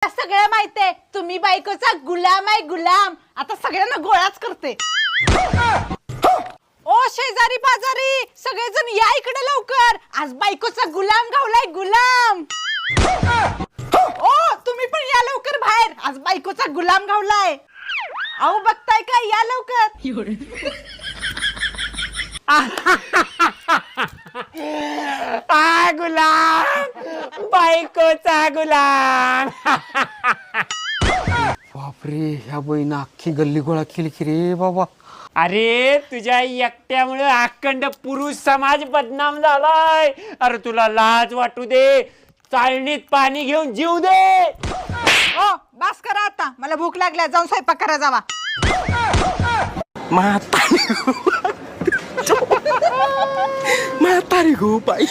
सगळं माहितीये, तुम्ही बायकोचा गुलाम आहे गुलाम. आता सगळ्यांना गोळाच करते. ओ शेजारी पाजारी सगळेजण या इकडे लवकर, आज बायकोचा गुलाम गावलाय गुलाम. ओ तुम्ही पण या लवकर बाहेर, आज बायकोचा गुलाम गावलाय. अहो बघताय का, या लवकर. गुलाम, बायकोचा गुलाम. बापरे, ह्या बहीण अख्खी गल्ली गोळा केली की रे बाबा. अरे तुझ्या एकट्यामुळे अखंड पुरुष समाज बदनाम झालाय. अरे तुला लाज वाटू दे, चाळणीत पाणी घेऊन जीव दे. ओ बास करा आता, मला भूक लागल्या, जाऊन स्वयंपाक करा जावा. म्हातारी गो बाई.